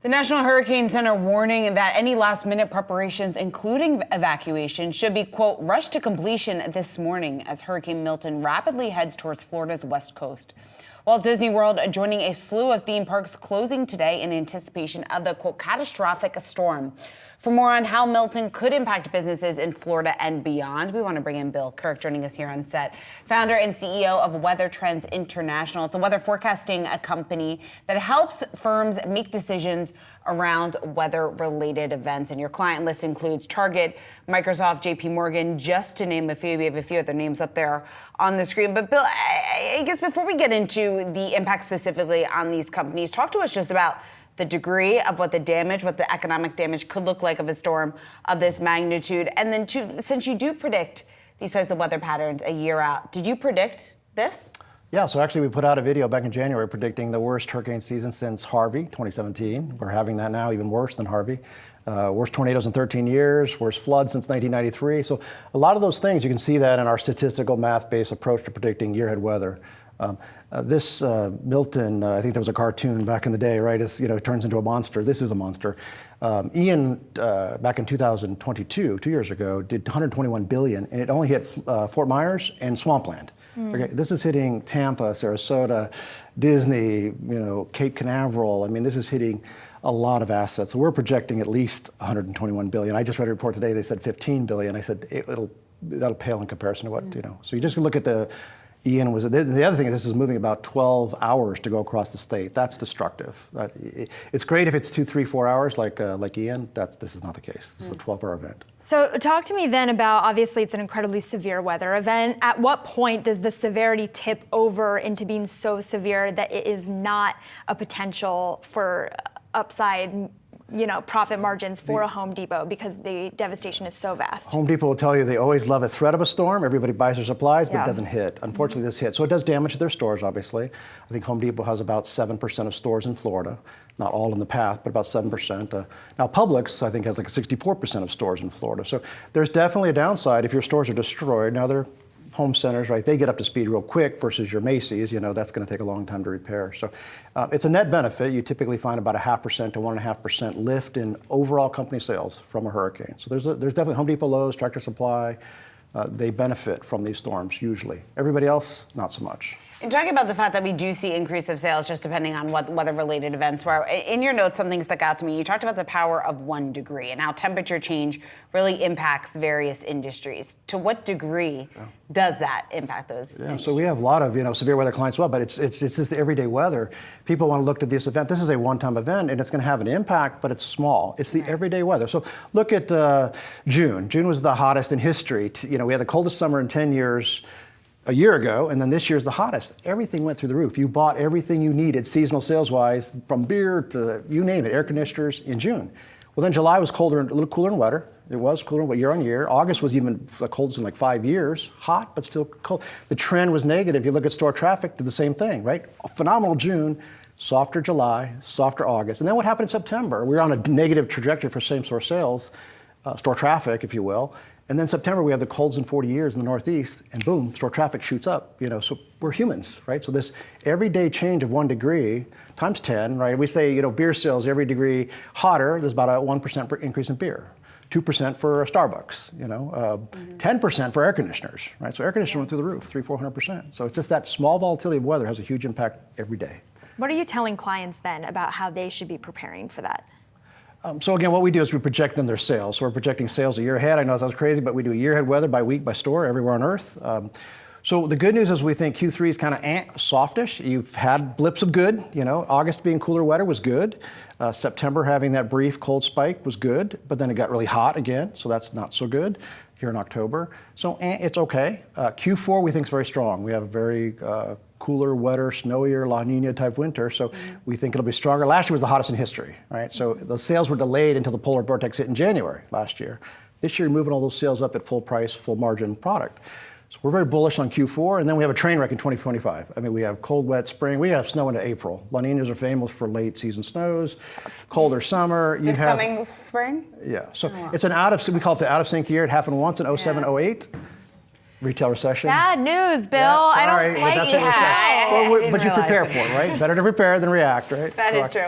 The National Hurricane Center warning that any last-minute preparations, including evacuation, should be, quote, rushed to completion this morning as Hurricane Milton rapidly heads towards Florida's west coast. Walt Disney World joining a slew of theme parks closing today in anticipation of the, quote, catastrophic storm. For more on how Milton could impact businesses in Florida and beyond, we want to bring in Bill Kirk, joining us here on set, founder and CEO of Weather Trends International. It's a weather forecasting company that helps firms make decisions around weather-related events. And your client list includes Target, Microsoft, JP Morgan, just to name a few. We have a few other names up there on the screen. But Bill, I guess before we get into the impact specifically on these companies, talk to us just about the degree of what the economic damage could look like of a storm of this magnitude. And then since you do predict these types of weather patterns a year out, did you predict this? Yeah, so actually we put out a video back in January predicting the worst hurricane season since Harvey, 2017. We're having that now, even worse than Harvey. Worst tornadoes in 13 years, worst floods since 1993. So a lot of those things, you can see that in our statistical math-based approach to predicting year-ahead weather. This Milton, I think there was a cartoon back in the day, right? It turns into a monster. This is a monster. Ian, back in 2022, 2 years ago, did 121 billion, and it only hit Fort Myers and swampland. Okay, this is hitting Tampa, Sarasota, Disney, Cape Canaveral. I mean, this is hitting a lot of assets. So we're projecting at least 121 billion. I just read a report today, they said 15 billion. I said that'll pale in comparison to what, So you just look at the Ian was, the other thing is this is moving about 12 hours to go across the state. That's destructive. It's great if it's 2, 3, 4 hours like Ian. This is not the case. This is a 12-hour event. So talk to me then about, obviously it's an incredibly severe weather event. At what point does the severity tip over into being so severe that it is not a potential for upside profit margins for a Home Depot because the devastation is so vast? Home Depot will tell you they always love a threat of a storm. Everybody buys their supplies, but it doesn't hit. Unfortunately, this hit. So it does damage to their stores, obviously. I think Home Depot has about 7% of stores in Florida. Not all in the path, but about 7%. Now Publix, I think, has like 64% of stores in Florida. So there's definitely a downside if your stores are destroyed. Now they're home centers, right? They get up to speed real quick versus your Macy's, that's going to take a long time to repair. So it's a net benefit. You typically find about 0.5% to 1.5% lift in overall company sales from a hurricane. So there's definitely Home Depot, Lowe's, Tractor Supply, they benefit from these storms usually. Everybody else, not so much. And talking about the fact that we do see increase of sales just depending on what weather-related events were, in your notes, something stuck out to me. You talked about the power of 1 degree and how temperature change really impacts various industries. To what degree does that impact those industries? So we have a lot of severe weather clients as well, but it's just the everyday weather. People want to look at this event. This is a one-time event, and it's going to have an impact, but it's small. It's the everyday weather. So look at June. June was the hottest in history. We had the coldest summer in 10 years. A year ago, and then this year's the hottest. Everything went through the roof. You bought everything you needed seasonal sales-wise, from beer to you name it, air conditioners in June. Well, then July was colder, a little cooler and wetter. It was cooler, but year on year. August was even the coldest in like 5 years. Hot, but still cold. The trend was negative. You look at store traffic, did the same thing, right? A phenomenal June, softer July, softer August. And then what happened in September? We were on a negative trajectory for same-store sales, store traffic, if you will. And then September, we have the coldest in 40 years in the Northeast, and boom, store traffic shoots up. So we're humans, right? So this everyday change of 1 degree times 10, right? We say, beer sales every degree hotter, there's about a 1% increase in beer, 2% for Starbucks, 10% for air conditioners, right? So air conditioners went through the roof, 300-400%. So it's just that small volatility of weather has a huge impact every day. What are you telling clients then about how they should be preparing for that? So again, what we do is we project them their sales. So we're projecting sales a year ahead. I know that sounds crazy, but we do a year ahead weather by week, by store, everywhere on Earth. So the good news is we think Q3 is kind of softish. You've had blips of good. August being cooler, wetter was good. September having that brief cold spike was good, but then it got really hot again, so that's not so good here in October. So it's okay. Q4 we think is very strong. We have a very cooler, wetter, snowier, La Niña-type winter, so we think it'll be stronger. Last year was the hottest in history, right? So the sales were delayed until the polar vortex hit in January last year. This year, moving all those sales up at full price, full margin product. So we're very bullish on Q4, and then we have a train wreck in 2025. I mean, we have cold, wet spring. We have snow into April. La Niñas are famous for late season snows, colder summer. This coming spring? Yeah, so it's we call it the out of sync year. It happened once in 07, 08. Retail recession. Bad news, Bill. Yeah, I don't like but you prepare for it, right? Better to prepare than react, right? That is true.